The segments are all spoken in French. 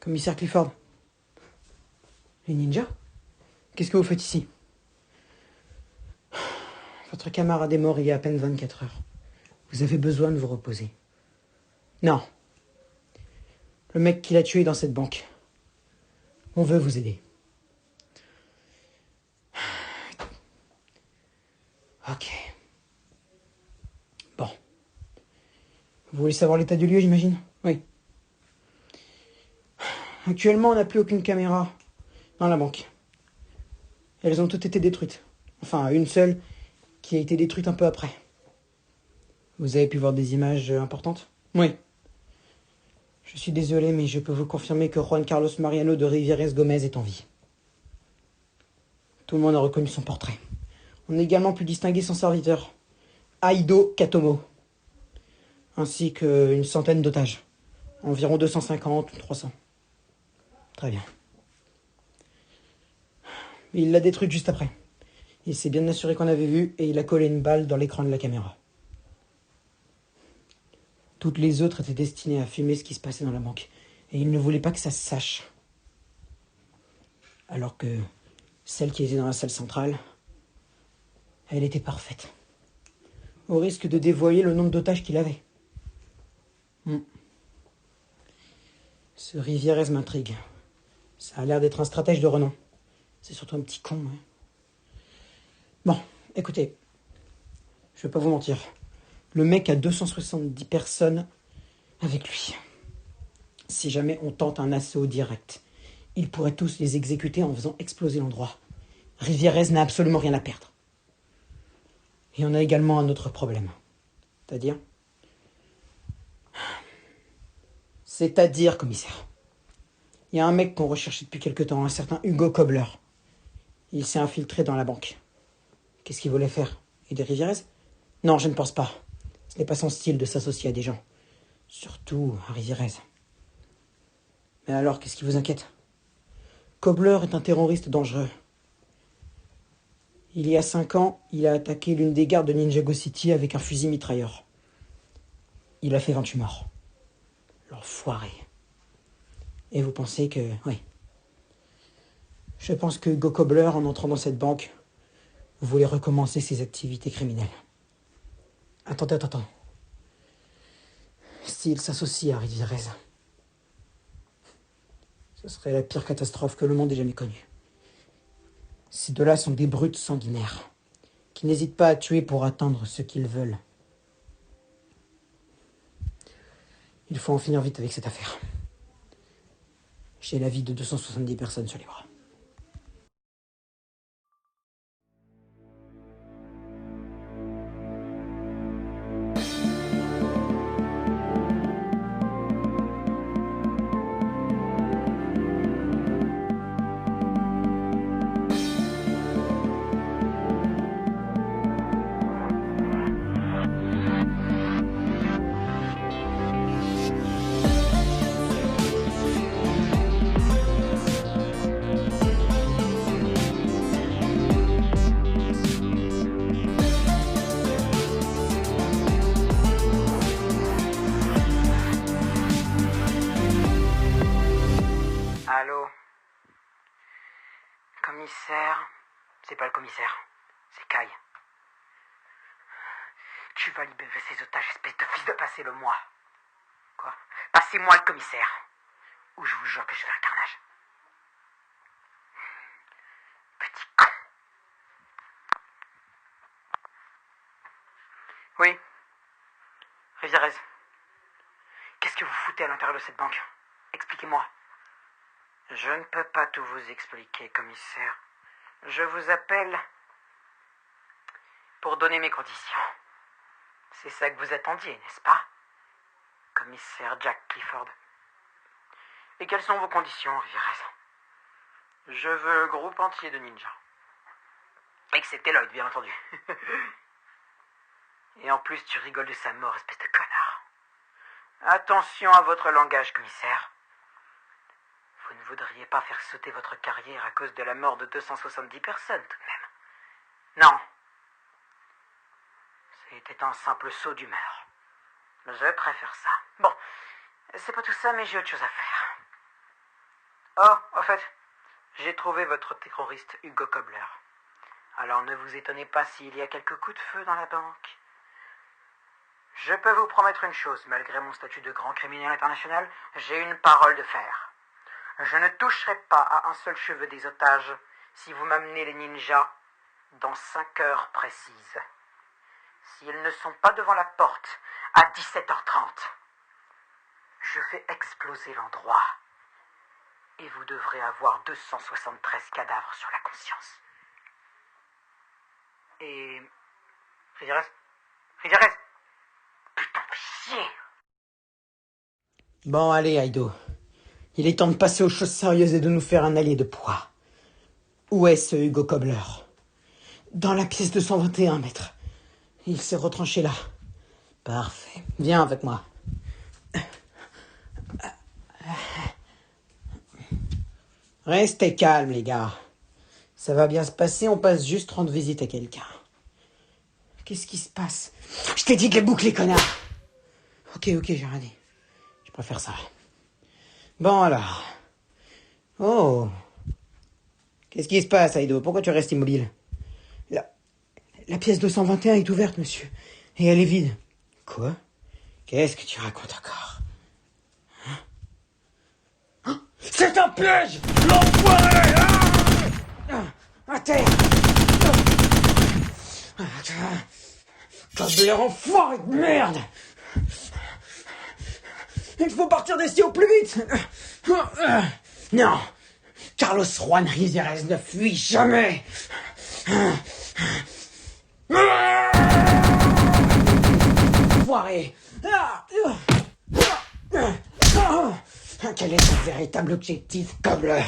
Commissaire Clifford. Les ninjas? Qu'est-ce que vous faites ici? Votre camarade est mort il y a à peine 24 heures. Vous avez besoin de vous reposer. Non. Le mec qui l'a tué est dans cette banque. On veut vous aider. Ok. Bon. Vous voulez savoir l'état du lieu, j'imagine? Oui. Actuellement, on n'a plus aucune caméra dans la banque. Elles ont toutes été détruites. Enfin, une seule qui a été détruite un peu après. Vous avez pu voir des images importantes? Oui. Je suis désolé, mais je peux vous confirmer que Juan Carlos Mariano de Rivieres Gomez est en vie. Tout le monde a reconnu son portrait. On a également pu distinguer son serviteur, Aido Katomo, ainsi qu'une centaine d'otages. Environ 250 ou 300. Très bien. Il l'a détruite juste après. Il s'est bien assuré qu'on avait vu et il a collé une balle dans l'écran de la caméra. Toutes les autres étaient destinées à filmer ce qui se passait dans la banque. Et il ne voulait pas que ça se sache. Alors que celle qui était dans la salle centrale, elle était parfaite. Au risque de dévoiler le nombre d'otages qu'il avait. Ce Rivieres m'intrigue. Ça a l'air d'être un stratège de renom. C'est surtout un petit con. Hein. Bon, écoutez. Je vais pas vous mentir. Le mec a 270 personnes avec lui. Si jamais on tente un assaut direct, ils pourraient tous les exécuter en faisant exploser l'endroit. Rivieres n'a absolument rien à perdre. Et on a également un autre problème. C'est-à-dire, commissaire. Il y a un mec qu'on recherchait depuis quelque temps, un certain Hugo Kobler. Il s'est infiltré dans la banque. Qu'est-ce qu'il voulait faire? Aider Rivieres? Non, je ne pense pas. Ce n'est pas son style de s'associer à des gens. Surtout à Rivieres. Mais alors, qu'est-ce qui vous inquiète? Kobler est un terroriste dangereux. Il y a 5 ans, il a attaqué l'une des gares de Ninjago City avec un fusil mitrailleur. Il a fait 28 morts. L'enfoiré. Et vous pensez que... Oui. Je pense que Hugo Kobler, en entrant dans cette banque, voulait recommencer ses activités criminelles. Attendez. S'il s'associe à Rivieres, ce serait la pire catastrophe que le monde ait jamais connue. Ces deux-là sont des brutes sanguinaires, qui n'hésitent pas à tuer pour atteindre ce qu'ils veulent. Il faut en finir vite avec cette affaire. J'ai la vie de 270 personnes sur les bras. Allô? Commissaire? C'est pas le commissaire, c'est Kai. Tu vas libérer ces otages, espèce de fils de passez-le-moi. Quoi? Passez-moi le commissaire. Ou je vous jure que je fais un carnage. Petit con. Oui. Rivieres. Qu'est-ce que vous foutez à l'intérieur de cette banque? Expliquez-moi. Je ne peux pas tout vous expliquer, commissaire. Je vous appelle pour donner mes conditions. C'est ça que vous attendiez, n'est-ce pas, commissaire Jack Clifford? Et quelles sont vos conditions, Rivieres? Je veux le groupe entier de ninjas. Excepté Lloyd, bien entendu. Et en plus, tu rigoles de sa mort, espèce de connard. Attention à votre langage, commissaire. Vous ne voudriez pas faire sauter votre carrière à cause de la mort de 270 personnes, tout de même. Non. C'était un simple saut d'humeur. Je préfère ça. Bon, c'est pas tout ça, mais j'ai autre chose à faire. Oh, en fait, j'ai trouvé votre terroriste Hugo Kobler. Alors ne vous étonnez pas s'il y a quelques coups de feu dans la banque. Je peux vous promettre une chose, malgré mon statut de grand criminel international, j'ai une parole de fer. Je ne toucherai pas à un seul cheveu des otages si vous m'amenez les ninjas dans 5 heures précises. S'ils ne sont pas devant la porte à 17h30, je fais exploser l'endroit. Et vous devrez avoir 273 cadavres sur la conscience. Et... Rivières, putain, fais chier. Bon, allez, Aido. Il est temps de passer aux choses sérieuses et de nous faire un allié de poids. Où est ce Hugo Kobler? Dans la pièce 221, maître. Il s'est retranché là. Parfait. Viens avec moi. Restez calmes, les gars. Ça va bien se passer, on passe juste rendre visite à quelqu'un. Qu'est-ce qui se passe? Je t'ai dit de les boucler, connard. Ok, j'ai rien dit. Je préfère ça. Bon, alors. Oh. Qu'est-ce qui se passe, Aido? Pourquoi tu restes immobile? La pièce 221 est ouverte, monsieur. Et elle est vide. Quoi? Qu'est-ce que tu racontes encore? C'est un piège! L'enfoiré! À terre! Kobler, enfoiré de merde! Il faut partir d'ici au plus vite! Non! Carlos Juan Rivières ne fuit jamais! Enfoiré! Quel est ton véritable objectif, Kobler?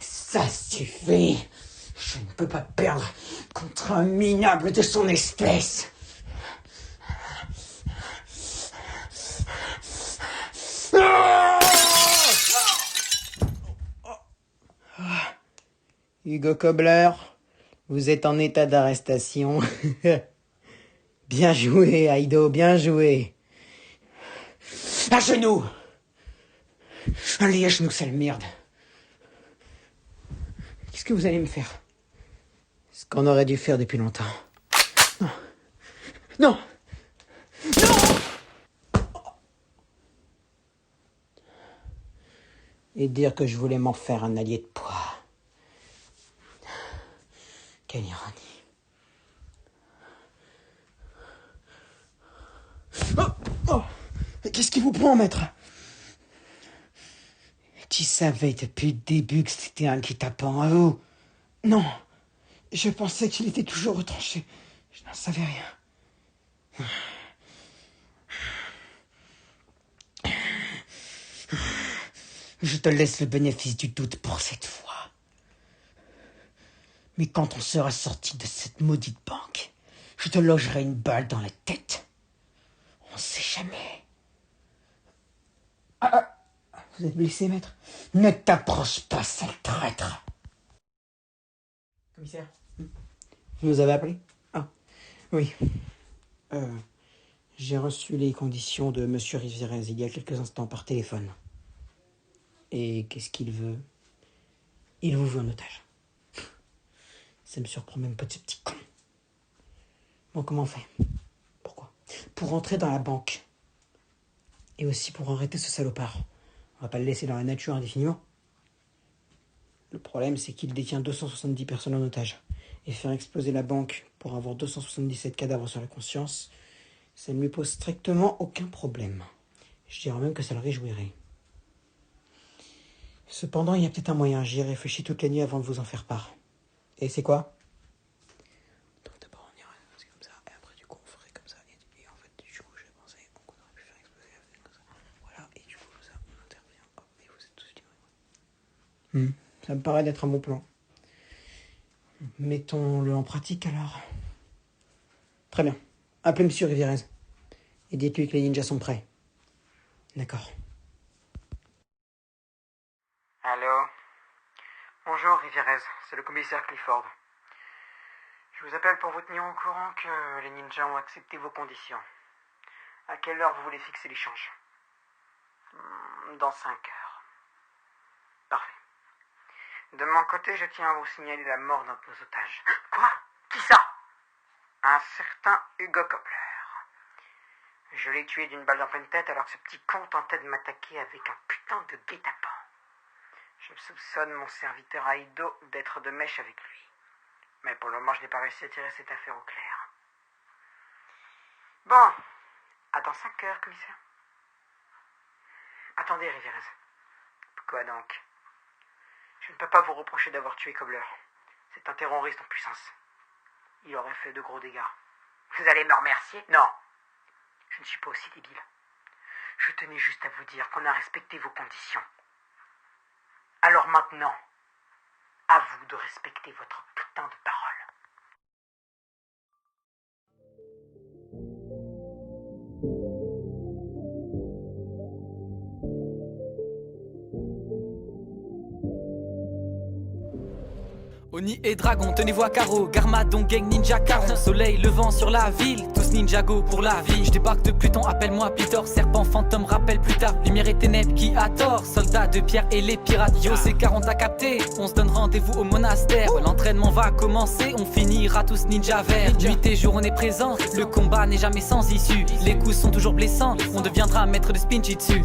Ça suffit. Je ne peux pas perdre contre un minable de son espèce. Hugo Kobler, vous êtes en état d'arrestation. Bien joué, Aido, bien joué. À genoux! Allez, à genoux, sale merde. Qu'est-ce que vous allez me faire? Ce qu'on aurait dû faire depuis longtemps. Non! Non! Et dire que je voulais m'en faire un allié de poids. Quelle ironie. Oh! Qu'est-ce qui vous prend, maître? Tu savais depuis le début que c'était un guet-apens à vous? Non. Je pensais qu'il était toujours retranché. Je n'en savais rien. Je te laisse le bénéfice du doute pour cette fois. Mais quand on sera sorti de cette maudite banque, je te logerai une balle dans la tête. On sait jamais. Vous êtes blessé, maître? Ne t'approche pas, sale traître. Commissaire, vous nous avez appelé? Ah, oui. J'ai reçu les conditions de Monsieur Rivières il y a quelques instants par téléphone. Et qu'est-ce qu'il veut? Il vous veut en otage. Ça me surprend même pas de ce petit con. Bon, comment on fait? Pourquoi? Pour rentrer dans la banque. Et aussi pour arrêter ce salopard. On va pas le laisser dans la nature indéfiniment. Le problème, c'est qu'il détient 270 personnes en otage. Et faire exploser la banque pour avoir 277 cadavres sur la conscience, ça ne lui pose strictement aucun problème. Je dirais même que ça le réjouirait. Cependant, il y a peut-être un moyen. J'y ai réfléchi toute la nuit avant de vous en faire part. Et c'est quoi? Donc d'abord, on irait comme ça, et après, du coup, on ferait comme ça. Et en fait, du coup, j'ai pensé qu'on aurait pu faire exploser la fenêtre comme ça. Voilà, et du coup, ça, on intervient. Hop, et vous êtes tous libres. Ça me paraît d'être un bon plan. Mettons-le en pratique, alors. Très bien. Appelez Monsieur Rivières. Et dites-lui que les ninjas sont prêts. D'accord. Allô? Bonjour, Rivières. C'est le commissaire Clifford. Je vous appelle pour vous tenir au courant que les ninjas ont accepté vos conditions. À quelle heure vous voulez fixer l'échange? Dans 5 heures. Parfait. De mon côté, je tiens à vous signaler la mort d'un de nos otages. Quoi? Qui ça? Un certain Hugo Koppler. Je l'ai tué d'une balle en pleine tête alors que ce petit con tentait de m'attaquer avec un putain de guet-apens. Je soupçonne mon serviteur Aido d'être de mèche avec lui. Mais pour le moment, je n'ai pas réussi à tirer cette affaire au clair. Bon, à dans 5 heures, commissaire. Attendez, Rivérez. Quoi donc? Je ne peux pas vous reprocher d'avoir tué Kobler. C'est un terroriste en puissance. Il aurait fait de gros dégâts. Vous allez me remercier? Non. Je ne suis pas aussi débile. Je tenais juste à vous dire qu'on a respecté vos conditions. Alors maintenant, à vous de respecter votre putain de parole. Oni et Dragon, tenez-vous à carreau, Garmadon, gang, ninja, caron. Soleil levant sur la ville, tous ninjago pour la vie. Je débarque de Pluton, appelle-moi Peter. Serpent, fantôme, rappelle plus tard. Lumière et ténèbres, qui a tort? Soldats de pierre et les pirates. Yo, c'est 40 à capter, on se donne rendez-vous au monastère. L'entraînement va commencer, on finira tous ninja verts. Nuit et jour, on est présent, le combat n'est jamais sans issue. Les coups sont toujours blessants, on deviendra maître de spinjitzu.